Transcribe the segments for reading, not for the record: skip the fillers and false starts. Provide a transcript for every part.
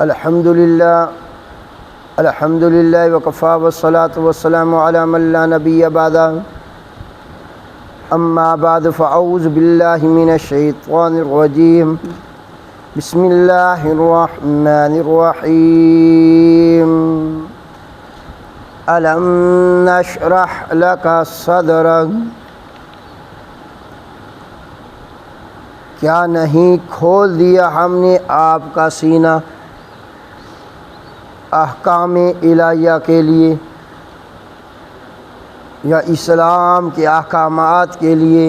الحمدللہ وکفا والصلاة والسلام علی من لا نبی بعدہ اما بعد فاعوذ باللہ من الشیطان الرجیم بسم اللہ الرحمن الرحیم الم نشرح لک صدرک کیا نہیں کھول دیا ہم نے آپ کا سینہ احکام الہیہ کے لیے یا اسلام کے احکامات کے لیے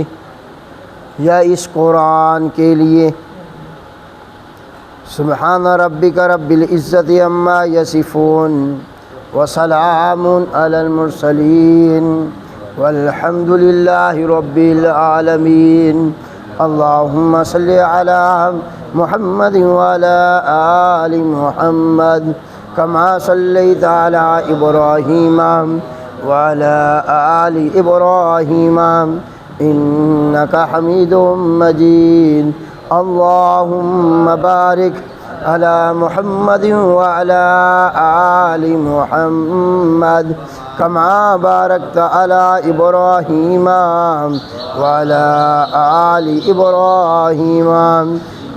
یا اس قرآن کے لیے۔ سبحان ربک رب العزت عما یصفون وسلام علی المرسلین والحمد للہ رب العالمین۔ اللہم صلی علی محمد وعلی آل محمد کما صلیت علی ابراہیم وعلی آل ابراہیم انک حمید مجید۔ اللہم بارک علی محمد وعلی آل محمد کما بارکت علی ابراہیم وعلی آل ابراہیم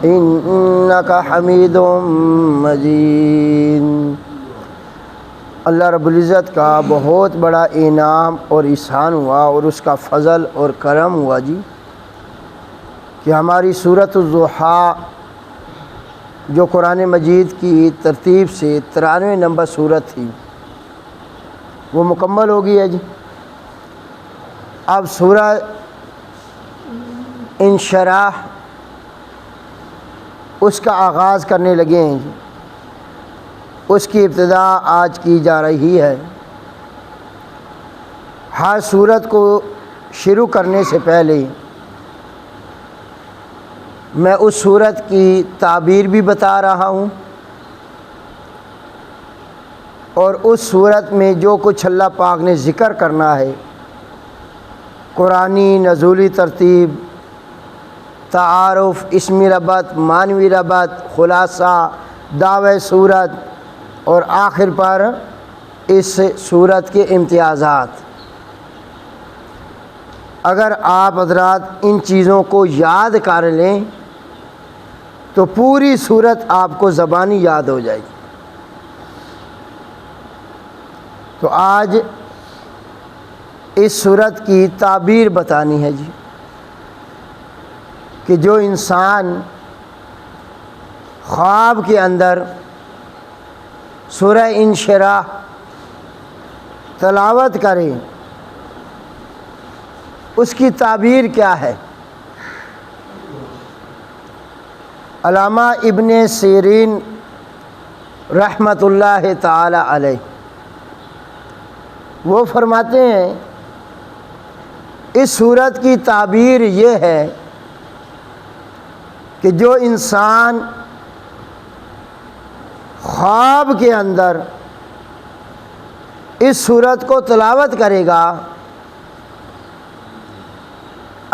انک حمید مجید۔ اللہ رب العزت کا بہت بڑا انعام اور احسان ہوا اور اس کا فضل اور کرم ہوا جی کہ ہماری سورۃ الضحیٰ جو قرآن مجید کی ترتیب سے 93 نمبر سورت تھی وہ مکمل ہو گئی ہے جی۔ اب سورہ انشراح اس کا آغاز کرنے لگے ہیں جی، اس کی ابتدا آج کی جا رہی ہے۔ ہر سورت کو شروع کرنے سے پہلے میں اس سورت کی تعبیر بھی بتا رہا ہوں اور اس سورت میں جو کچھ اللہ پاک نے ذکر کرنا ہے، قرآنی نزولی ترتیب، تعارف، اسمی ربط، معنوی ربط، خلاصہ، دعوی سورت اور آخر پر اس سورت کے امتیازات۔ اگر آپ حضرات ان چیزوں کو یاد کر لیں تو پوری سورت آپ کو زبانی یاد ہو جائے گی۔ تو آج اس سورت کی تعبیر بتانی ہے جی کہ جو انسان خواب کے اندر سورہ انشراح تلاوت کرے اس کی تعبیر کیا ہے۔ علامہ ابن سیرین رحمۃ اللہ تعالی علیہ وہ فرماتے ہیں اس سورت کی تعبیر یہ ہے کہ جو انسان خواب کے اندر اس سورت کو تلاوت کرے گا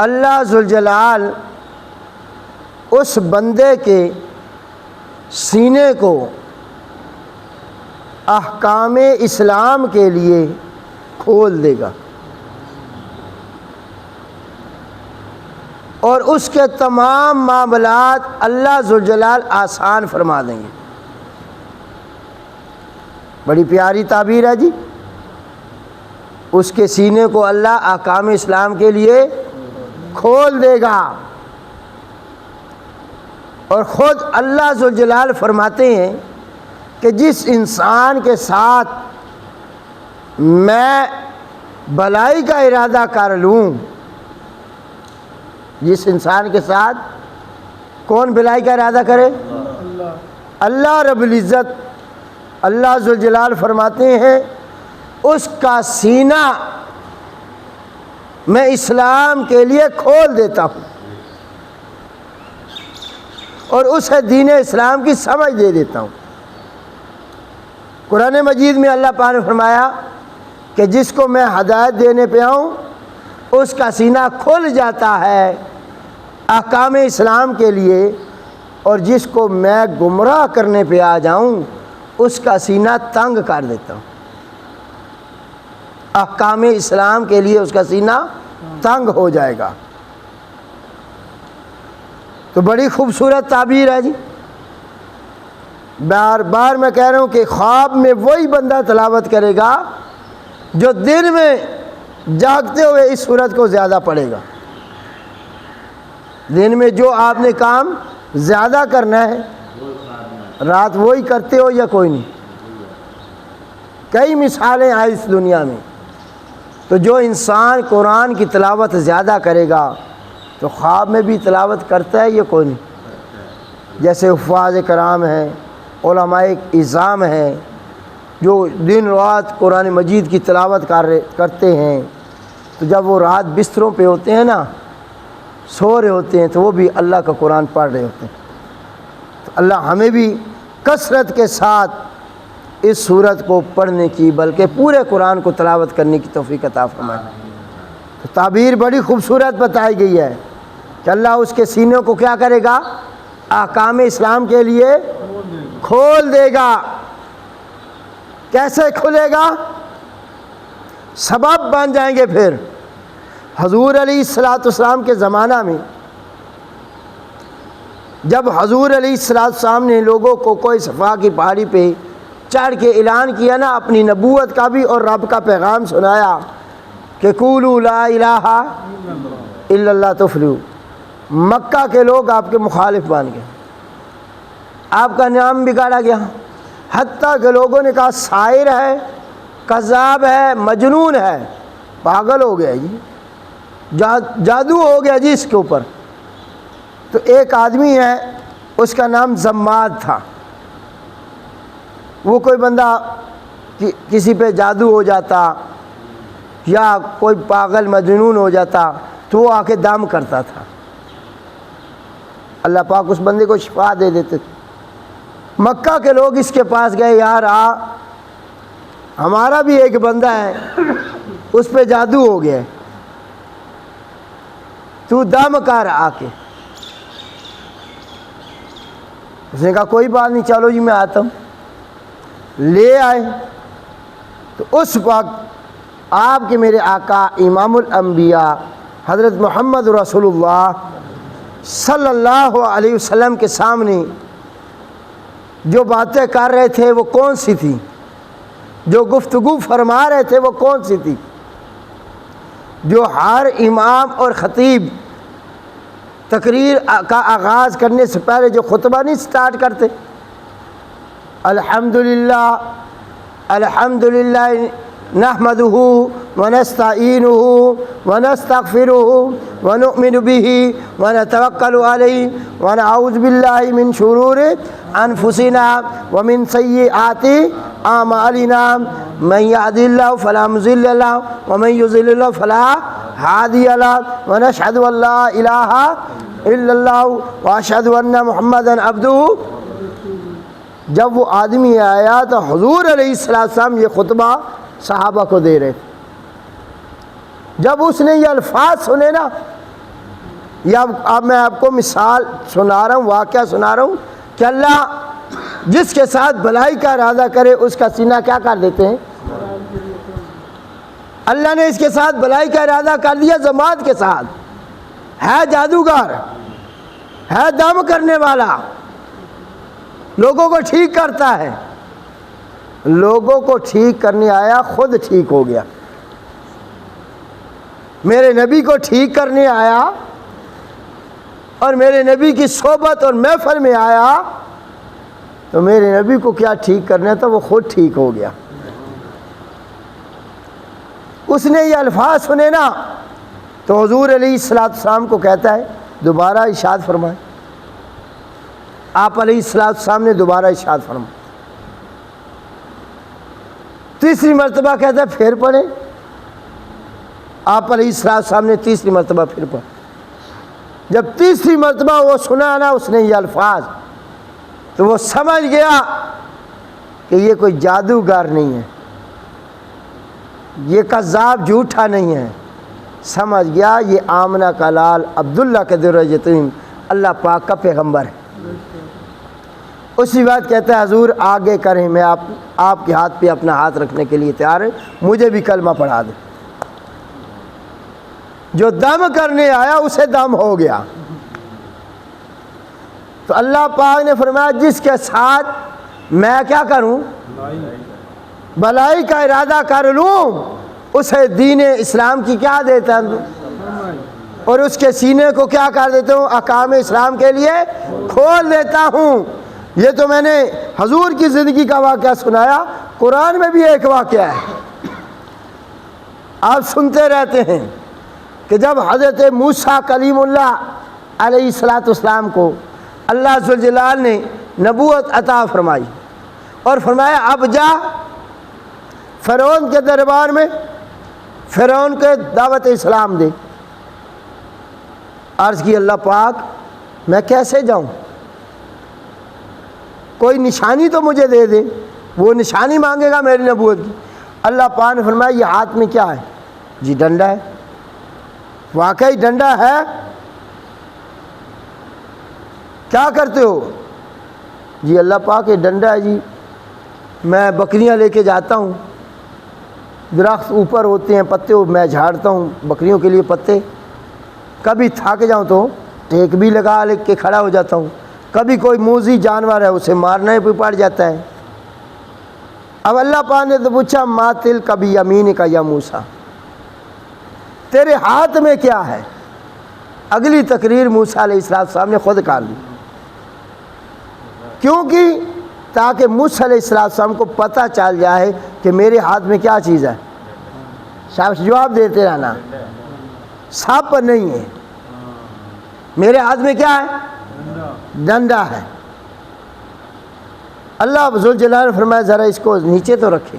اللہ ذوالجلال اس بندے کے سینے کو احکام اسلام کے لیے کھول دے گا اور اس کے تمام معاملات اللہ ذوالجلال آسان فرما دیں گے۔ بڑی پیاری تعبیر ہے جی۔ اس کے سینے کو اللہ احکام اسلام کے لیے کھول دے گا اور خود اللہ ذوالجلال فرماتے ہیں کہ جس انسان کے ساتھ میں بھلائی کا ارادہ کر لوں، جس انسان کے ساتھ کون بھلائی کا ارادہ کرے؟ اللہ رب العزت، اللہ ذوالجلال فرماتے ہیں اس کا سینہ میں اسلام کے لیے کھول دیتا ہوں اور اسے دین اسلام کی سمجھ دے دیتا ہوں۔ قرآن مجید میں اللہ پاک نے فرمایا کہ جس کو میں ہدایت دینے پہ آؤں اس کا سینہ کھل جاتا ہے احکام اسلام کے لیے اور جس کو میں گمراہ کرنے پہ آ جاؤں اس کا سینہ تنگ کر دیتا ہوں۔ احکام اسلام کے لیے اس کا سینہ تنگ ہو جائے گا۔ تو بڑی خوبصورت تعبیر ہے جی۔ بار بار میں کہہ رہا ہوں کہ خواب میں وہی بندہ تلاوت کرے گا جو دن میں جاگتے ہوئے اس سورت کو زیادہ پڑھے گا۔ دن میں جو آپ نے کام زیادہ کرنا ہے رات وہی کرتے ہو یا کوئی نہیں؟ کئی مثالیں ہیں اس دنیا میں۔ تو جو انسان قرآن کی تلاوت زیادہ کرے گا تو خواب میں بھی تلاوت کرتا ہے یا کوئی نہیں؟ جیسے حفاظ کرام ہیں، علماء اعظام ہیں جو دن رات قرآن مجید کی تلاوت کرتے ہیں، تو جب وہ رات بستروں پہ ہوتے ہیں نا، سو رہے ہوتے ہیں، تو وہ بھی اللہ کا قرآن پڑھ رہے ہوتے ہیں۔ تو اللہ ہمیں بھی کثرت کے ساتھ اس سورت کو پڑھنے کی بلکہ پورے قرآن کو تلاوت کرنے کی توفیق عطا فرمائے۔ تو تعبیر بڑی خوبصورت بتائی گئی ہے کہ اللہ اس کے سینے کو کیا کرے گا؟ احکام اسلام کے لیے کھول دے گا۔ کیسے کھلے گا؟ سبب بن جائیں گے۔ پھر حضور علیہ السلام کے زمانہ میں جب حضور علیہ السلام نے لوگوں کو کوئی صفا کی پہاڑی پہ چڑھ کے اعلان کیا نا اپنی نبوت کا بھی اور رب کا پیغام سنایا کہ قولوا لا الہ الا اللہ تفلحوا، مکہ کے لوگ آپ کے مخالف بن گئے، آپ کا نام بگاڑا گیا، حتیٰ کہ لوگوں نے کہا شاعر ہے، کذاب ہے، مجنون ہے، پاگل ہو گیا جی، جادو ہو گیا جی اس کے اوپر۔ تو ایک آدمی ہے، اس کا نام زماد تھا۔ وہ کوئی بندہ کسی پہ جادو ہو جاتا یا کوئی پاگل مجنون ہو جاتا تو وہ آ کے دم کرتا تھا، اللہ پاک اس بندے کو شفا دے دیتے تھے۔ مکہ کے لوگ اس کے پاس گئے، یار ہمارا بھی ایک بندہ ہے اس پہ جادو ہو گیا ہے، تو دم کر آ کے۔ اس نے کہا کوئی بات نہیں، چلو جی میں آتا ہوں۔ لے آئے تو اس وقت آپ کے میرے آقا امام الانبیاء حضرت محمد رسول اللہ صلی اللہ علیہ وسلم کے سامنے جو باتیں کر رہے تھے وہ کون سی تھی؟ جو گفتگو فرما رہے تھے وہ کون سی تھی؟ جو ہر امام اور خطیب تقریر کا آغاز کرنے سے پہلے جو خطبہ نہیں سٹارٹ کرتے، الحمدللہ الحمدللہ نحمدہ ونستعینہ ونستغفرہ ونؤمن بہ ونتوکل علیہ ونعوذ باللہ من شرور انفسنا ومن سیئات اعمالنا من یهد اللہ فلا مضل لہ ومن یضلل فلا ہادی لہ ونشہد ان لا الہ الا اللہ واشہد ان محمدا عبدہ۔ جب وہ آدمی آیا تو حضور علیہ السلام یہ خطبہ صحابہ کو دے رہے تھے۔ جب اس نے یہ الفاظ سنے نا، یا اب میں آپ کو مثال سنا رہا ہوں، واقعہ سنا رہا ہوں کہ اللہ جس کے ساتھ بھلائی کا ارادہ کرے اس کا سینہ کیا کر دیتے ہیں؟ اللہ نے اس کے ساتھ بھلائی کا ارادہ کر دیا، زماد کے ساتھ ہے جادوگر، ہے دم کرنے والا، لوگوں کو ٹھیک کرتا ہے۔ لوگوں کو ٹھیک کرنے آیا، خود ٹھیک ہو گیا۔ میرے نبی کو ٹھیک کرنے آیا اور میرے نبی کی صحبت اور محفل میں آیا تو میرے نبی کو کیا ٹھیک کرنا تھا، وہ خود ٹھیک ہو گیا۔ اس نے یہ الفاظ سنے نا تو حضور علیہ السلام کو کہتا ہے دوبارہ ارشاد فرمائیں۔ آپ علیہ السلام نے دوبارہ ارشاد فرمایا۔ تیسری مرتبہ کہتا ہے پھر پڑھیں۔ آپ علیہ السلام نے تیسری مرتبہ پھر پڑھا۔ جب تیسری مرتبہ وہ سنا نا اس نے یہ الفاظ، تو وہ سمجھ گیا کہ یہ کوئی جادوگر نہیں ہے، یہ کذاب جھوٹا نہیں ہے۔ سمجھ گیا یہ آمنہ کا لال عبداللہ کے در یتیم اللہ پاک کا پیغمبر ہے۔ اسی بات کہتا ہے حضور آگے کریں، میں آپ کے ہاتھ پہ اپنا ہاتھ رکھنے کے لیے تیار ہے، مجھے بھی کلمہ پڑھا دیں۔ جو دم کرنے آیا اسے دم ہو گیا۔ تو اللہ پاک نے فرمایا جس کے ساتھ میں کیا کروں، بھلائی کا ارادہ کر لوں، اسے دین اسلام کی کیا دیتا ہوں، اور اس کے سینے کو کیا کر دیتا ہوں، احکام اسلام کے لیے کھول دیتا ہوں۔ یہ تو میں نے حضور کی زندگی کا واقعہ سنایا، قرآن میں بھی ایک واقعہ ہے، آپ سنتے رہتے ہیں کہ جب حضرت موسیٰ کلیم اللہ علیہ السلام کو اللہ ذوالجلال نے نبوت عطا فرمائی اور فرمایا اب جا فرعون کے دربار میں فرعون کے دعوت اسلام دے۔ عرض کی اللہ پاک میں کیسے جاؤں، کوئی نشانی تو مجھے دے دے۔ وہ نشانی مانگے گا میری نبوت کی۔ اللہ پاک نے فرمایا یہ ہاتھ میں کیا ہے؟ جی ڈنڈا ہے۔ واقعی ڈنڈا ہے؟ کیا کرتے ہو؟ جی اللہ پاک یہ ڈنڈا ہے جی، میں بکریاں لے کے جاتا ہوں، درخت اوپر ہوتے ہیں پتے میں جھاڑتا ہوں بکریوں کے لیے پتے، کبھی تھک جاؤں تو ٹیک بھی لگا لے کے کھڑا ہو جاتا ہوں، کبھی کوئی موذی جانور ہے اسے مارنے پہ پڑ جاتا ہے۔ اب اللہ پاک نے تو پوچھا ما تلک بیمینک یا موسیٰ، تیرے ہاتھ میں کیا ہے؟ اگلی تقریر موسیٰ علیہ السلام نے خود کر لی، کیونکہ تاکہ موسیٰ علیہ السلام کو پتہ چل جائے کہ میرے ہاتھ میں کیا چیز ہے۔ شاباش، جواب دیتے رہنا، سانپ نہیں ہے، میرے ہاتھ میں کیا ہے؟ ڈنڈا ہے۔ اللہ ذوالجلال نے فرمایا ذرا اس کو نیچے تو رکھے۔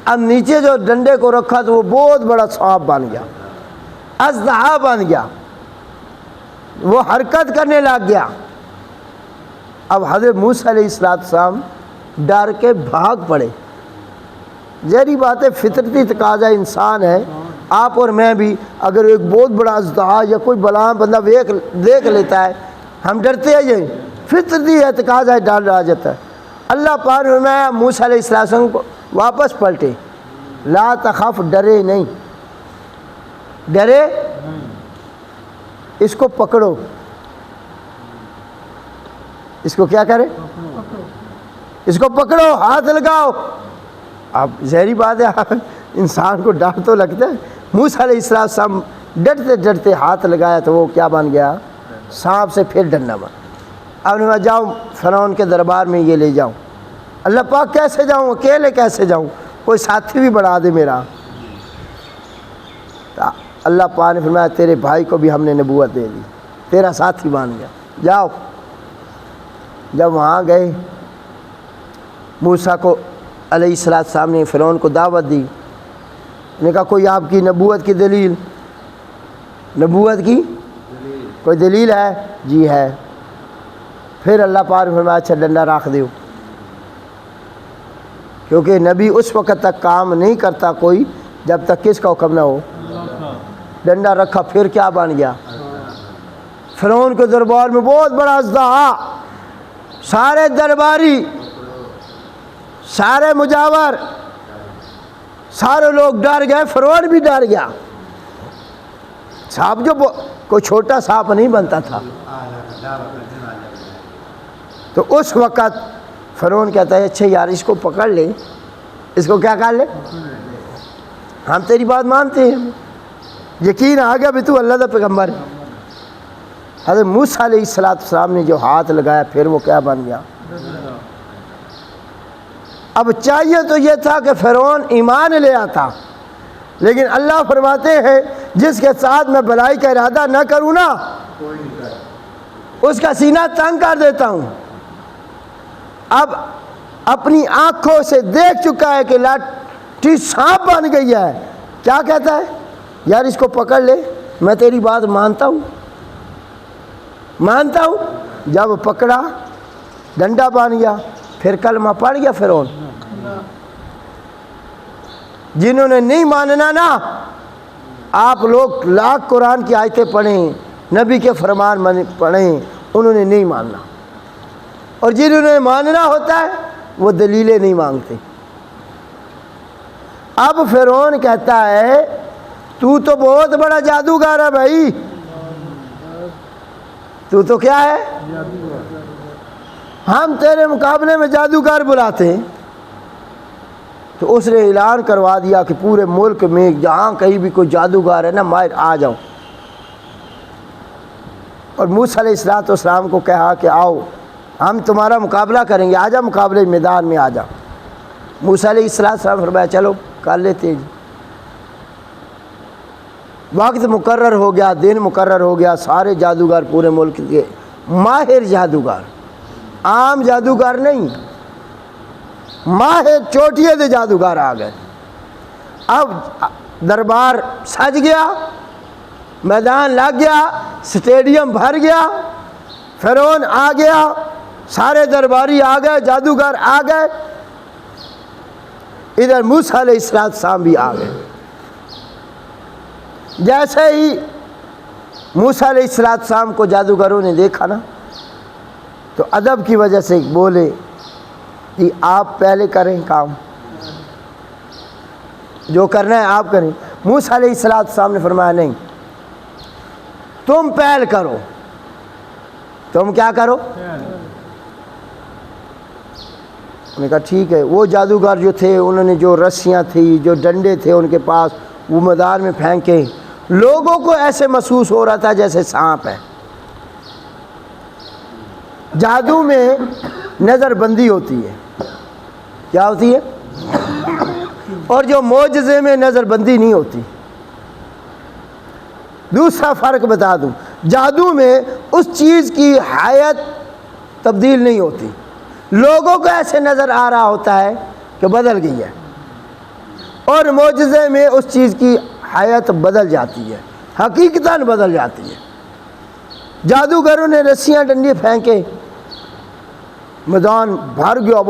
اب نیچے جو ڈنڈے کو رکھا تو وہ بہت بڑا سانپ بن گیا، اژدہا بن گیا، وہ حرکت کرنے لگ گیا۔ اب حضرت موسیٰ علیہ السلام ڈر کے بھاگ پڑے۔ ظاہری بات ہے فطرتی تقاضا انسان ہے، آپ اور میں بھی اگر ایک بہت بڑا اژدہا یا کوئی بلا بندہ دیکھ لیتا ہے ہم ڈرتے ہیں، یہ فطرتی ہے، تقاضا ہے، ڈر آ جاتا ہے۔ اللہ پاک نے فرمایا موسیٰ علیہ السلام کو واپس پلٹے، لا تخف، ڈرے نہیں، ڈرے، اس کو پکڑو۔ اس کو کیا کرے؟ اس کو پکڑو، ہاتھ لگاؤ۔ اب ظاہری بات ہے انسان کو ڈر تو لگتا ہے۔ موسیٰ علیہ السلام ڈرتے ڈرتے ہاتھ لگایا تو وہ کیا بن گیا؟ سانپ سے پھر ڈنڈا بن۔ اب میں جاؤں فرعون کے دربار میں یہ لے جاؤں۔ اللہ پاک کیسے جاؤں، اکیلے کیسے جاؤں، کوئی ساتھی بھی بڑھا دے میرا۔ اللہ پاک نے فرمایا تیرے بھائی کو بھی ہم نے نبوت دے دی، تیرا ساتھی بن گیا، جاؤ۔ جب وہاں گئے موسیٰ کو علیہ السلام نے فرعون کو دعوت دی، نے کہا کوئی آپ کی نبوت کی دلیل، نبوت کی کوئی دلیل ہے؟ جی ہے۔ پھر اللہ پاک نے فرمایا اچھا ڈنڈا رکھ دیو، کیونکہ نبی اس وقت تک کام نہیں کرتا کوئی جب تک کس کا حکم نہ ہو۔ ڈنڈا رکھا، پھر کیا بن گیا؟ فرعون کے دربار میں بہت بڑا اژدہا، سارے درباری، سارے مجاور، سارے لوگ ڈر گئے، فرعون بھی ڈر گیا۔ سانپ جو کوئی چھوٹا سانپ نہیں بنتا تھا، تو اس وقت فرعون کہتا ہے اچھا یار اس کو پکڑ لے، اس کو کیا کر لے، ہم تیری بات مانتے ہیں، یقین آ گیا بھی تو اللہ کا پیغمبر ہے۔ حضرت موسیٰ علیہ السلام نے جو ہاتھ لگایا پھر وہ کیا بن گیا؟ اب چاہیے تو یہ تھا کہ فرعون ایمان لے آتا، لیکن اللہ فرماتے ہیں جس کے ساتھ میں بھلائی کا ارادہ نہ کروں نا اس کا سینہ تنگ کر دیتا ہوں۔ اب اپنی آنکھوں سے دیکھ چکا ہے کہ لاٹھی سانپ بن گئی ہے، کیا کہتا ہے؟ یار اس کو پکڑ لے، میں تیری بات مانتا ہوں، مانتا ہوں۔ جب پکڑا ڈنڈا بن گیا، پھر کلمہ پڑھ گیا فرعون۔ جنہوں نے نہیں ماننا نا، آپ لوگ لاکھ قرآن کی آیتیں پڑھیں، نبی کے فرمان پڑھیں، انہوں نے نہیں ماننا، اور جنہوں نے ماننا ہوتا ہے وہ دلیلیں نہیں مانگتے۔ اب فرعون کہتا ہے تو بہت بڑا جادوگر ہے بھائی، تو کیا ہے، ہم تیرے مقابلے میں جادوگر بلاتے ہیں۔ تو اس نے اعلان کروا دیا کہ پورے ملک میں جہاں کہیں بھی کوئی جادوگر ہے نا ماہر آ جاؤ، اور موسیٰ علیہ السلام کو کہا کہ آؤ ہم تمہارا مقابلہ کریں گے، آ جا مقابلے میدان میں آ جا۔ موسیٰ علیہ السلام فرمایا چلو کر لیتے جی۔ وقت مقرر ہو گیا، دن مقرر ہو گیا، سارے جادوگر پورے ملک کے ماہر جادوگر، عام جادوگر نہیں، ماہر چوٹیے دے جادوگر آ گئے۔ اب دربار سج گیا، میدان لگ گیا، سٹیڈیم بھر گیا، فرعون آ گیا، سارے درباری آ گئے، جادوگر آ گئے، ادھر موسیٰ علیہ السلام بھی آ گئے۔ جیسے ہی موسیٰ علیہ السلام کو جادوگروں نے دیکھا نا تو ادب کی وجہ سے بولے کہ آپ پہلے کریں کام، جو کرنا ہے آپ کریں۔ موسیٰ علیہ السلام نے فرمایا نہیں، تم پہل کرو، تم کیا کرو؟ انہوں نے کہا ٹھیک ہے۔ وہ جادوگر جو تھے انہوں نے جو رسیاں تھی، جو ڈنڈے تھے ان کے پاس، وہ میدان میں پھینکے، لوگوں کو ایسے محسوس ہو رہا تھا جیسے سانپ ہے۔ جادو میں نظر بندی ہوتی ہے، کیا ہوتی ہے؟ اور جو معجزے میں نظر بندی نہیں ہوتی۔ دوسرا فرق بتا دوں، جادو میں اس چیز کی حیت تبدیل نہیں ہوتی، لوگوں کو ایسے نظر آ رہا ہوتا ہے کہ بدل گئی ہے، اور معجزے میں اس چیز کی حیت بدل جاتی ہے، حقیقتاً بدل جاتی ہے۔ جادوگروں نے رسیاں ڈنڈے پھینکے، میدان بھر گیا،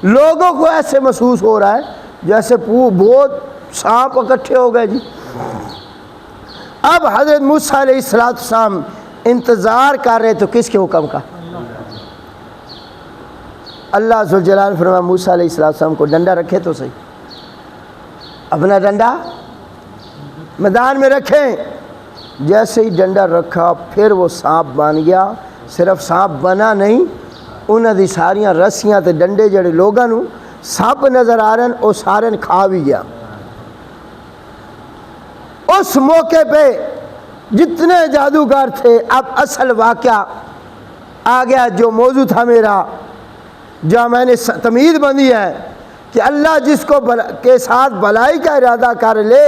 لوگوں کو ایسے محسوس ہو رہا ہے جیسے بہت سانپ اکٹھے ہو گئے جی۔ اب حضرت موسیٰ علیہ السلام انتظار کر رہے تو کس کے حکم کا؟ اللہ ذوالجلال نے فرمایا موسیٰ علیہ السلام کو ڈنڈا رکھے تو صحیح، اپنا ڈنڈا میدان میں رکھیں۔ جیسے ہی ڈنڈا رکھا پھر وہ سانپ بن گیا، صرف سانپ بنا نہیں، انہاں دی ساریاں رسیاں تے ڈنڈے جڑے لوگاں نوں سانپ نظر آ رہے ہیں وہ سارے کھا بھی گیا۔ اس موقع پہ جتنے جادوگر تھے، اب اصل واقعہ آ گیا جو موضوع تھا میرا، جو میں نے تمہید بندی ہے کہ اللہ جس کو کے ساتھ بھلائی کا ارادہ کر لے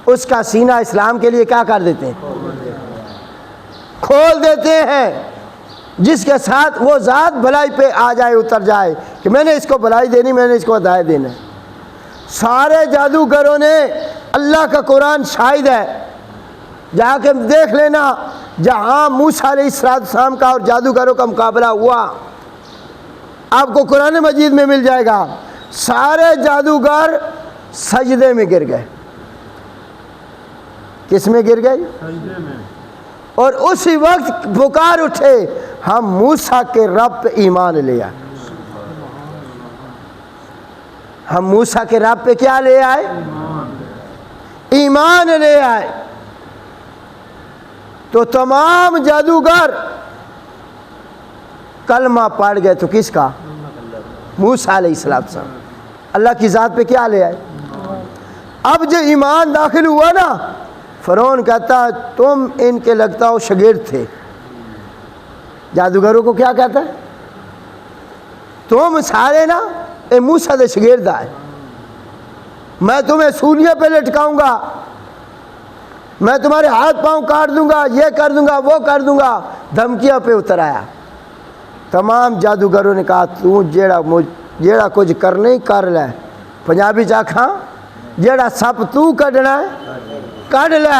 اس کا سینہ اسلام کے لیے کیا کر دیتے ہیں؟ کھول دیتے ہیں۔ جس کے ساتھ وہ ذات بھلائی پہ آ جائے، اتر جائے کہ میں نے اس کو بھلائی دینی، میں نے اس کو ہدایت دینا۔ سارے جادوگروں نے، اللہ کا قرآن شاہد ہے، جا کے دیکھ لینا جہاں موسیٰ علیہ السلام کا اور جادوگروں کا مقابلہ ہوا، آپ کو قرآن مجید میں مل جائے گا۔ سارے جادوگر سجدے میں گر گئے۔ کس میں گر گئے؟ سجدے میں۔ اور اسی وقت پکار اٹھے ہم موسیٰ کے رب پہ ایمان لے آئے۔ ہم موسیٰ کے رب پہ کیا لے آئے؟ ایمان لے آئے۔ تو تمام جادوگر کلمہ پڑھ گئے، تو کس کا؟ موسیٰ علیہ السلام۔ اللہ کی ذات پہ کیا لے آئے؟ اب جو ایمان داخل ہوا نا، فرعون کہتا تم ان کے لگتا ہو شاگرد تھے۔ جادوگروں کو کیا کہتا ہے؟ تم سارے نا اے موسیٰ دے شاگرد آئے، میں تمہیں سولیے پہ لٹکاؤں گا، میں تمہارے ہاتھ پاؤں کاٹ دوں گا، یہ کر دوں گا، وہ کر دوں گا، دھمکیاں پہ اتر آیا۔ تمام جادوگروں نے کہا تو جیڑا کچھ کرنے ہی کر لے، پنجابی چاکھاں جیڑا سپ تو کڈنا ہے کڈ لے،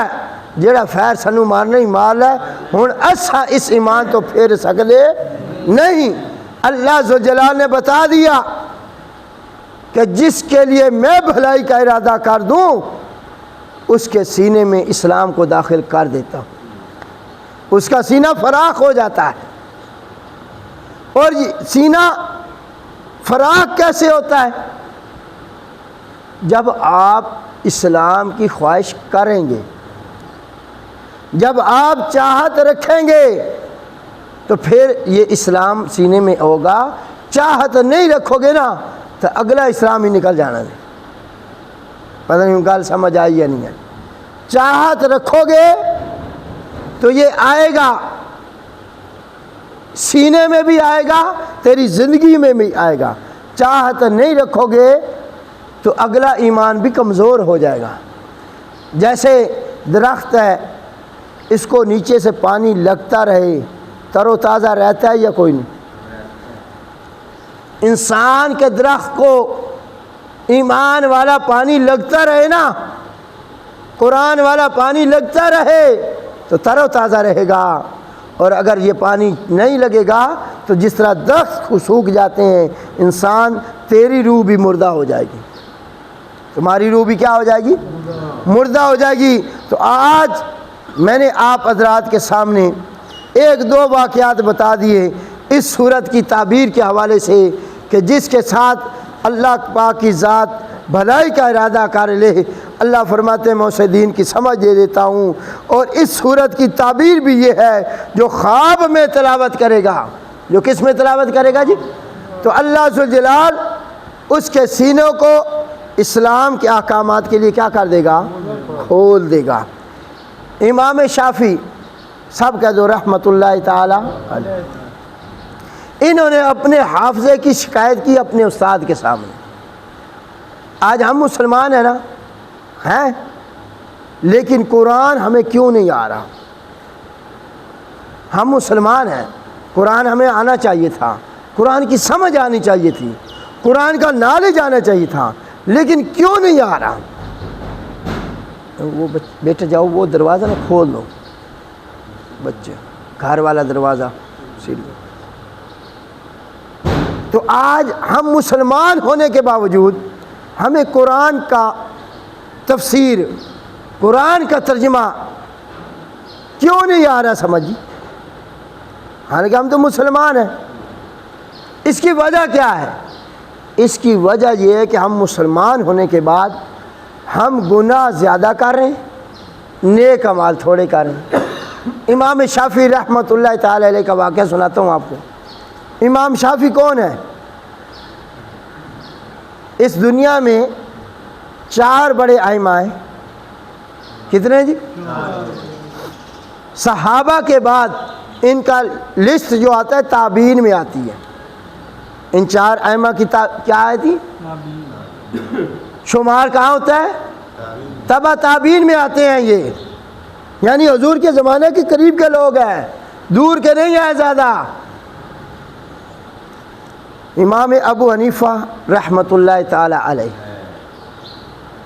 جیڑا خیر سنو مارنا ہی مار لے، ہن اسا اس ایمان تو پھیر سکدے نہیں۔ اللہ ذوالجلال نے بتا دیا کہ جس کے لیے میں بھلائی کا ارادہ کر دوں اس کے سینے میں اسلام کو داخل کر دیتا ہوں، اس کا سینہ فراخ ہو جاتا ہے۔ اور سینہ فراغ کیسے ہوتا ہے؟ جب آپ اسلام کی خواہش کریں گے، جب آپ چاہت رکھیں گے تو پھر یہ اسلام سینے میں ہوگا۔ چاہت نہیں رکھو گے نا تو اگلا اسلام ہی نکل جانا ہے۔ پتہ نہیں گال سمجھ آئی یا نہیں ہے؟ چاہت رکھو گے تو یہ آئے گا، سینے میں بھی آئے گا، تیری زندگی میں بھی آئے گا۔ چاہت نہیں رکھو گے تو اگلا ایمان بھی کمزور ہو جائے گا۔ جیسے درخت ہے، اس کو نیچے سے پانی لگتا رہے تر و تازہ رہتا ہے یا کوئی نہیں؟ انسان کے درخت کو ایمان والا پانی لگتا رہے نا، قرآن والا پانی لگتا رہے تو تر و تازہ رہے گا، اور اگر یہ پانی نہیں لگے گا تو جس طرح درخت سوکھ جاتے ہیں، انسان تیری روح بھی مردہ ہو جائے گی، تمہاری روح بھی کیا ہو جائے گی؟ مردہ ہو جائے گی۔ تو آج میں نے آپ حضرات کے سامنے ایک دو واقعات بتا دیے اس صورت کی تعبیر کے حوالے سے کہ جس کے ساتھ اللہ پاک کی ذات بھلائی کا ارادہ کر لے۔ اللہ فرماتے ہیں میں اسے دین کی سمجھ دے دیتا ہوں، اور اس صورت کی تعبیر بھی یہ ہے جو خواب میں تلاوت کرے گا۔ جو کس میں تلاوت کرے گا جی؟ تو اللہ ذوالجلال اس کے سینوں کو اسلام کے احکامات کے لیے کیا کر دے گا؟ کھول دے گا۔ امام شافعی سب کہہ دو رحمۃ اللہ تعالی علیہ، انہوں نے اپنے حافظے کی شکایت کی اپنے استاد کے سامنے۔ آج ہم مسلمان ہیں نا، ہیں، لیکن قرآن ہمیں کیوں نہیں آ رہا؟ ہم مسلمان ہیں، قرآن ہمیں آنا چاہیے تھا، قرآن کی سمجھ آنی چاہیے تھی، قرآن کا نالج آنا چاہیے تھا، لیکن کیوں نہیں آ رہا؟ وہ بیٹے جاؤ وہ دروازہ نہ کھول دو، بچے گھر والا دروازہ سیل دو۔ تو آج ہم مسلمان ہونے کے باوجود ہمیں قرآن کا تفسیر، قرآن کا ترجمہ کیوں نہیں آ رہا سمجھ؟ حالانکہ ہم تو مسلمان ہیں۔ اس کی وجہ کیا ہے؟ اس کی وجہ یہ ہے کہ ہم مسلمان ہونے کے بعد ہم گناہ زیادہ کر رہے ہیں، نیک اعمال تھوڑے کر رہے ہیں۔ امام شافعی رحمۃ اللہ تعالی علیہ کا واقعہ سناتا ہوں آپ کو۔ امام شافعی کون ہے؟ اس دنیا میں 4 بڑے ائمہ ہیں۔ کتنے جی؟ صحابہ کے بعد ان کا لسٹ جو آتا ہے تابعین میں آتی ہے۔ ان 4 ائمہ کی کیا آئی تھی؟ شمار کہاں ہوتا ہے؟ تبع تابعین میں آتے ہیں یہ، یعنی حضور کے زمانے کے قریب کے لوگ ہیں، دور کے نہیں ہیں زیادہ۔ امام ابو حنیفہ رحمۃ اللہ تعالی علیہ،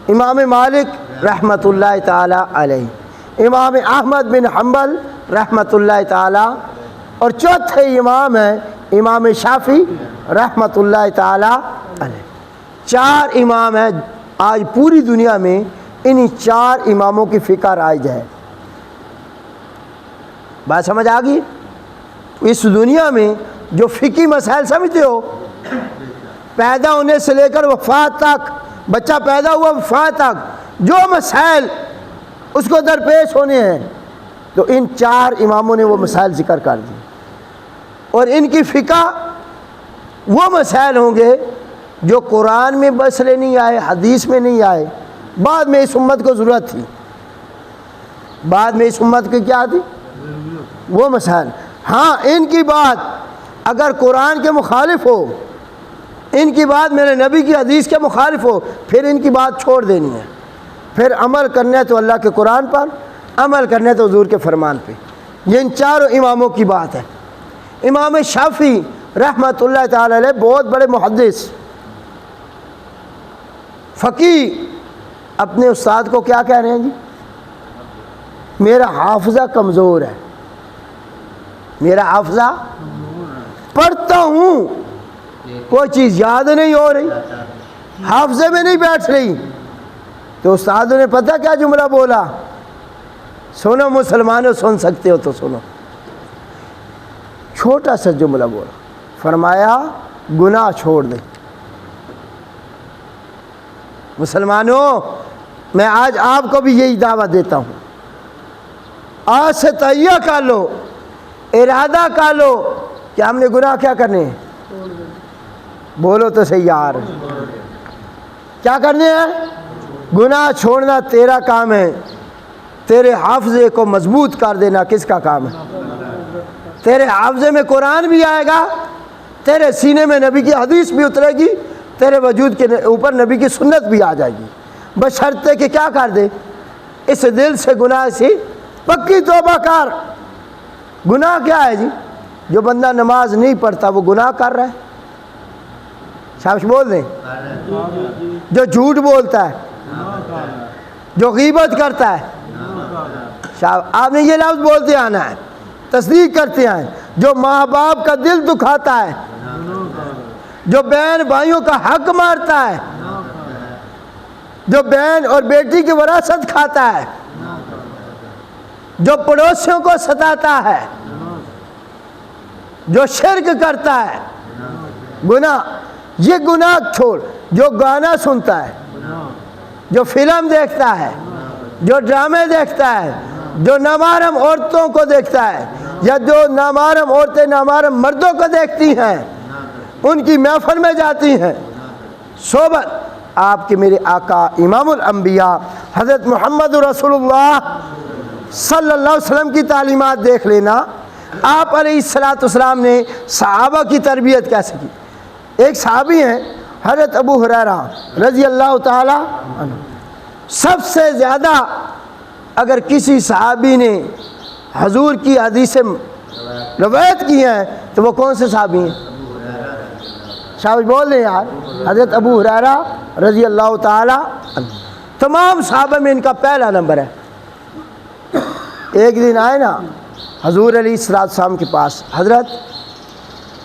امام مالک رحمۃ اللہ تعالی علیہ، امام احمد بن حنبل رحمۃ اللہ تعالی، اور چوتھے امام ہیں امام شافعی رحمۃ اللہ تعالی علیہ۔ 4 امام ہیں آج پوری دنیا میں، انہی 4 اماموں کی فقہ رائج ہے۔ بات سمجھ آ گئی؟ اس دنیا میں جو فقہی مسائل سمجھتے ہو، پیدا ہونے سے لے کر وفات تک، بچہ پیدا ہوا وفات تک جو مسائل اس کو درپیش ہونے ہیں، تو ان 4 اماموں نے وہ مسائل ذکر کر دی، اور ان کی فقہ وہ مسائل ہوں گے جو قرآن میں مسئلے نہیں آئے، حدیث میں نہیں آئے، بعد میں اس امت کو ضرورت تھی، بعد میں اس امت کی کیا تھی؟ وہ مسائل۔ ہاں، ان کی بات اگر قرآن کے مخالف ہو، ان کی بات میرے نبی کی حدیث کے مخالف ہو، پھر ان کی بات چھوڑ دینی ہے، پھر عمل کرنا ہے تو اللہ کے قرآن پر، عمل کرنا ہے تو حضور کے فرمان پہ۔ یہ ان 4 اماموں کی بات ہے۔ امام شافعی رحمۃ اللہ تعالی علیہ بہت بڑے محدث، فقیہ، اپنے استاد کو کیا کہہ رہے ہیں جی؟ میرا حافظہ کمزور ہے، میرا حافظہ، پڑھتا ہوں کوئی چیز یاد نہیں ہو رہی، حافظے میں نہیں بیٹھ رہی۔ تو استاد نے پتہ کیا جملہ بولا؟ سنو مسلمانوں، سن سکتے ہو تو سنو۔ چھوٹا سا جملہ بولا، فرمایا گناہ چھوڑ دیں۔ مسلمانوں، میں آج آپ کو بھی یہی دعوت دیتا ہوں، آج سے تہیہ کر لو، ارادہ کر لو کہ ہم نے گناہ کیا کرنے ہیں؟ بولو تو صحیح یار، کیا کرنے ہیں؟ گناہ چھوڑنا تیرا کام ہے۔ تیرے حافظے کو مضبوط کر دینا کس کا کام ہے؟ تیرے حافظے میں قرآن بھی آئے گا، تیرے سینے میں نبی کی حدیث بھی اترے گی، تیرے وجود کے اوپر نبی کی سنت بھی آ جائے گی، بشرطے کہ کیا کر دے؟ اس دل سے گناہ سے پکی توبہ کر۔ گناہ کیا ہے جی؟ جو بندہ نماز نہیں پڑھتا وہ گناہ کر رہا ہے، شاباش بول دیں۔ جو جھوٹ بولتا ہے، جو غیبت کرتا ہے، آپ نے یہ لفظ بولتے آنا ہے، تصدیق کرتے ہیں۔ جو ماں باپ کا دل دکھاتا ہے، جو بہن بھائیوں کا حق مارتا ہے، جو بہن اور بیٹی کی وراثت کھاتا ہے، جو پڑوسیوں کو ستاتا ہے، جو شرک کرتا ہے، گناہ۔ یہ گناہ چھوڑ۔ جو گانا سنتا ہے، جو فلم دیکھتا ہے، جو ڈرامے دیکھتا ہے، جو نامحرم عورتوں کو دیکھتا ہے، یا جو نامحرم عورتیں نامحرم مردوں کو دیکھتی ہیں، ان کی محفل میں جاتی ہیں، صحبت آپ کے میرے آقا امام الانبیاء حضرت محمد رسول اللہ صلی اللہ علیہ وسلم کی تعلیمات دیکھ لینا۔ آپ علیہ الصلوۃ والسلام نے صحابہ کی تربیت کیسے کی؟ ایک صحابی ہیں حضرت ابو ہریرہ رضی اللہ تعالی عنہ۔ سب سے زیادہ اگر کسی صحابی نے حضور کی حدیثیں روایت کی ہیں تو وہ کون سے صحابی ہیں؟ شاباش بول دیں یار، حضرت ابو ہریرہ رضی اللہ تعالی عنہ۔ تمام صحابہ میں ان کا پہلا نمبر ہے۔ ایک دن آئے نا حضور علیہ السلام کے پاس، حضرت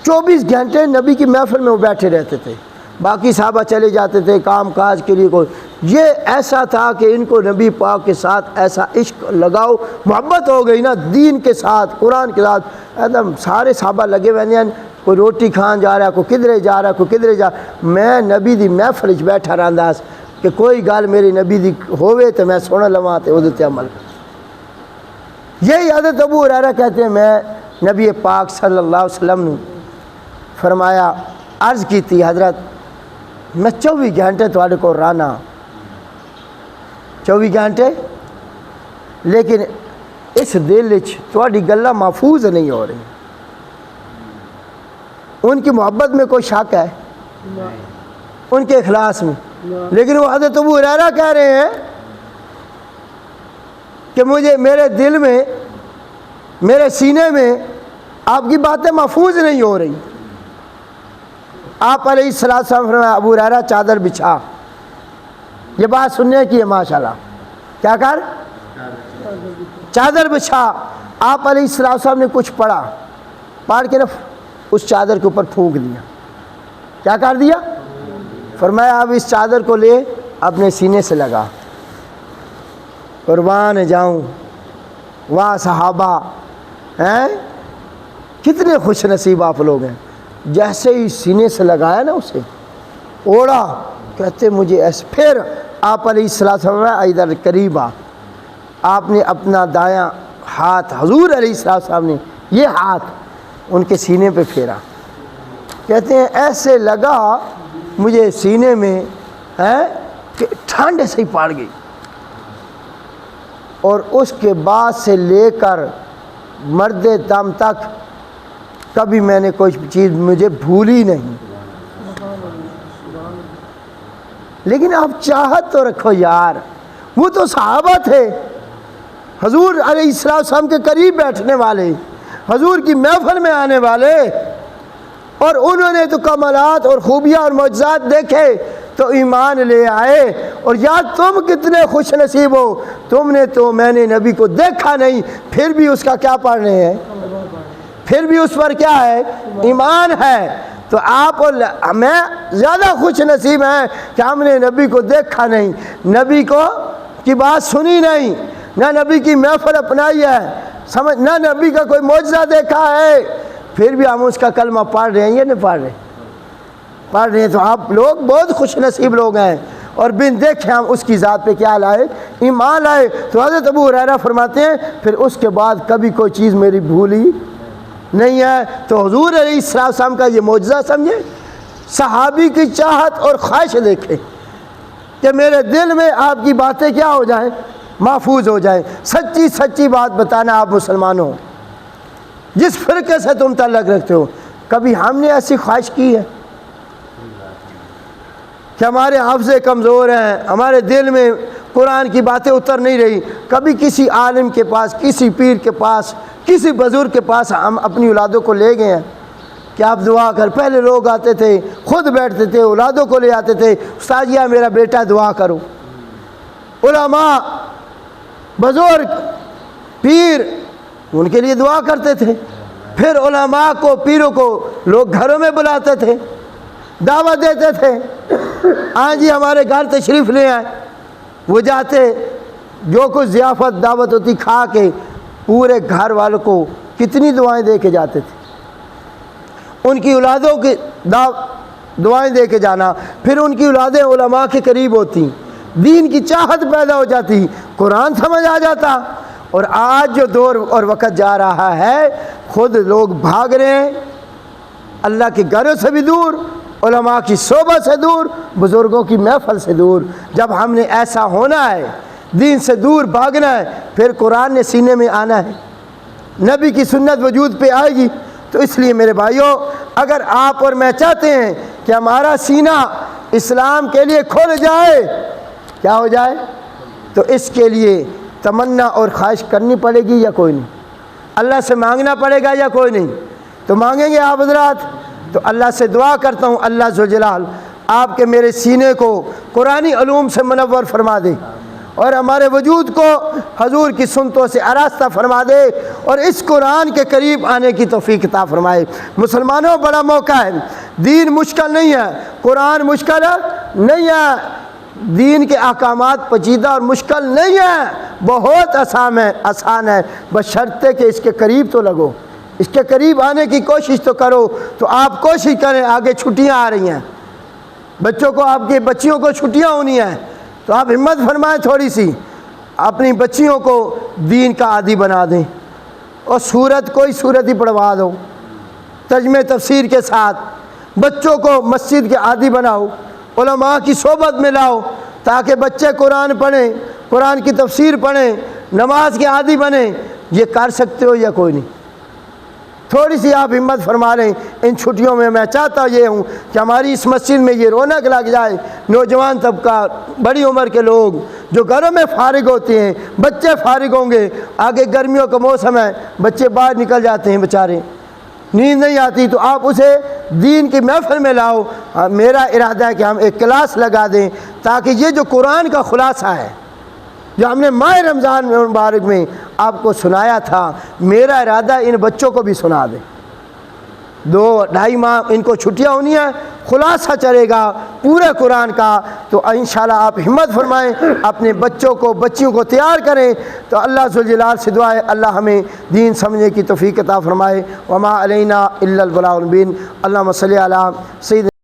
24 گھنٹے نبی کی محفل میں وہ بیٹھے رہتے تھے، باقی صحابہ چلے جاتے تھے کام کاج کے لیے۔ یہ ایسا تھا کہ ان کو نبی پاک کے ساتھ ایسا عشق لگاؤ محبت ہو گئی نا، دین کے ساتھ، قرآن کے ساتھ، ایک دم سارے صحابہ لگے ہوئے ہیں، کوئی روٹی کھان جا رہا ہے، کوئی کدھرے جا رہا ہے، کوئی کدھرے جا رہا ہے۔ میں نبی دی محفل وچ بیٹھا رہندا کہ کوئی گل میری نبی دی ہووے تو میں سن لواں تے اودے تے عمل کراں۔ یہی حضرت ابو ہریرہ کہتے ہیں میں نبی پاک صلی اللہ علیہ وسلم نے فرمایا، عرض کی تھی حضرت میں 24 گھنٹے تواڈے کو رہنا، 24 گھنٹے، لیکن اس دل وچ تواڈی گلاں محفوظ نہیں ہو رہی۔ ان کی محبت میں کوئی شک ہے؟ ان کے اخلاص میں؟ لیکن وہ حضرت ابو ہریرہ کہہ رہے ہیں کہ مجھے میرے دل میں، میرے سینے میں آپ کی باتیں محفوظ نہیں ہو رہی۔ آپ علیہ السلام فرمایا ابو ہریرہ چادر بچھا۔ یہ بات سننے کی ہے ماشاءاللہ، کیا کر؟ چادر بچھا۔ آپ علیہ السلام نے کچھ پڑھا، پڑھ کے نا اس چادر کے اوپر پھونک دیا۔ کیا کر دیا؟ فرمایا اب اس چادر کو لے اپنے سینے سے لگا۔ قربان جاؤں، واہ صحابہ ہیں، کتنے خوش نصیب آپ لوگ ہیں۔ جیسے ہی سینے سے لگایا نا اسے اوڑا، کہتے مجھے ایسے، پھر آپ علیہ السلام ادھر قریب آ، آپ نے اپنا دایاں ہاتھ حضور علیہ السلام نے یہ ہاتھ ان کے سینے پہ پھیرا، کہتے ہیں ایسے لگا مجھے سینے میں ہے کہ ٹھنڈ سے ہی پڑ گئی، اور اس کے بعد سے لے کر مرد دم تک کبھی میں نے کوئی چیز مجھے بھولی نہیں۔ لیکن آپ چاہت تو رکھو یار، وہ تو صحابہ تھے، حضور علیہ السلام کے قریب بیٹھنے والے، حضور کی محفل میں آنے والے، اور انہوں نے تو کمالات اور خوبیاں اور معجزات دیکھے تو ایمان لے آئے۔ اور یار تم کتنے خوش نصیب ہو، تم نے تو میں نے نبی کو دیکھا نہیں، پھر بھی اس کا کیا پڑھ رہے ہیں، پھر بھی اس پر کیا ہے، ایمان ہے۔ تو آپ اور میں زیادہ خوش نصیب ہیں کہ ہم نے نبی کو دیکھا نہیں، نبی کو کی بات سنی نہیں، نہ نبی کی محفل اپنائی ہے، سمجھ، نہ نبی کا کوئی معجزہ دیکھا ہے، پھر بھی ہم اس کا کلمہ پڑھ رہے ہیں یا نہیں پڑھ رہے؟ پڑھ رہے ہیں۔ تو آپ لوگ بہت خوش نصیب لوگ ہیں، اور بن دیکھے ہم اس کی ذات پہ کیا لائے؟ ایمان لائے۔ تو حضرت ابو ہریرہ فرماتے ہیں پھر اس کے بعد کبھی کوئی چیز میری بھولی نہیں ہے۔ تو حضور علیہ السلام کا یہ معجزہ سمجھے، صحابی کی چاہت اور خواہش دیکھے کہ میرے دل میں آپ کی باتیں کیا ہو جائیں؟ محفوظ ہو جائیں۔ سچی سچی بات بتانا آپ مسلمانوں، جس فرقے سے تم تعلق رکھتے ہو۔ کبھی ہم نے ایسی خواہش کی ہے کہ ہمارے حافظے کمزور ہیں، ہمارے دل میں قرآن کی باتیں اتر نہیں رہی؟ کبھی کسی عالم کے پاس، کسی پیر کے پاس، کسی بزرگ کے پاس ہم اپنی اولادوں کو لے گئے ہیں کہ آپ دعا کر؟ پہلے لوگ آتے تھے، خود بیٹھتے تھے، اولادوں کو لے آتے تھے، استاد جی میرا بیٹا دعا کرو۔ علماء، بزرگ، پیر ان کے لیے دعا کرتے تھے۔ پھر علماء کو، پیروں کو لوگ گھروں میں بلاتے تھے، دعوت دیتے تھے، ہاں جی ہمارے گھر تشریف لے آئے۔ وہ جاتے، جو کچھ ضیافت دعوت ہوتی کھا کے پورے گھر والوں کو کتنی دعائیں دے کے جاتے تھے۔ ان کی اولادوں کی دعائیں دے کے جانا، پھر ان کی اولادیں علماء کے قریب ہوتی، دین کی چاہت پیدا ہو جاتی، قرآن سمجھ آ جاتا۔ اور آج جو دور اور وقت جا رہا ہے، خود لوگ بھاگ رہے ہیں اللہ کے گھروں سے بھی دور، علماء کی صحبت سے دور، بزرگوں کی محفل سے دور۔ جب ہم نے ایسا ہونا ہے، دین سے دور بھاگنا ہے، پھر قرآن نے سینے میں آنا ہے، نبی کی سنت وجود پہ آئے گی۔ تو اس لیے میرے بھائیوں، اگر آپ اور میں چاہتے ہیں کہ ہمارا سینہ اسلام کے لیے کھل جائے، کیا ہو جائے، تو اس کے لیے تمنا اور خواہش کرنی پڑے گی یا کوئی نہیں؟ اللہ سے مانگنا پڑے گا یا کوئی نہیں؟ تو مانگیں گے آپ حضرات؟ تو اللہ سے دعا کرتا ہوں اللہ ذوالجلال آپ کے میرے سینے کو قرآنی علوم سے منور فرما دے، اور ہمارے وجود کو حضور کی سنتوں سے آراستہ فرما دے، اور اس قرآن کے قریب آنے کی توفیق عطا فرمائے۔ مسلمانوں، بڑا موقع ہے، دین مشکل نہیں ہے، قرآن مشکل نہیں ہے، دین کے احکامات پیچیدہ اور مشکل نہیں ہے، بہت آسان ہے، بشرطے کہ اس کے قریب تو لگو، اس کے قریب آنے کی کوشش تو کرو۔ تو آپ کوشش کریں، آگے چھٹیاں آ رہی ہیں، بچوں کو، آپ کی بچیوں کو چھٹیاں ہونی ہیں، تو آپ ہمت فرمائیں، تھوڑی سی اپنی بچیوں کو دین کا عادی بنا دیں، اور سورت کوئی سورت ہی پڑھوا دو ترجمہ تفسیر کے ساتھ، بچوں کو مسجد کے عادی بناؤ، علماء کی صحبت میں لاؤ، تاکہ بچے قرآن پڑھیں، قرآن کی تفسیر پڑھیں، نماز کے عادی بنیں۔ یہ کر سکتے ہو یا کوئی نہیں؟ تھوڑی سی آپ ہمت فرما لیں۔ ان چھٹیوں میں میں چاہتا یہ ہوں کہ ہماری اس مسجد میں یہ رونق لگ جائے، نوجوان طبقہ، بڑی عمر کے لوگ جو گھروں میں فارغ ہوتے ہیں، بچے فارغ ہوں گے، آگے گرمیوں کا موسم ہے، بچے باہر نکل جاتے ہیں بیچارے، نیند نہیں آتی، تو آپ اسے دین کی محفل میں لاؤ۔ میرا ارادہ ہے کہ ہم ایک کلاس لگا دیں، تاکہ یہ جو قرآن کا خلاصہ ہے جو ہم نے ماہ رمضان مبارک میں آپ کو سنایا تھا، میرا ارادہ ان بچوں کو بھی سنا دیں۔ 2-2.5 ماہ ان کو چھٹیاں ہونی ہیں، خلاصہ چلے گا پورے قرآن کا۔ تو انشاءاللہ آپ ہمت فرمائیں، اپنے بچوں کو، بچیوں کو تیار کریں۔ تو اللہ ذوالجلال سے دعا ہے اللہ ہمیں دین سمجھنے کی توفیق عطا فرمائے۔ وما علینا الا البلاغ المبین۔ اللہم صلی علی سیدنا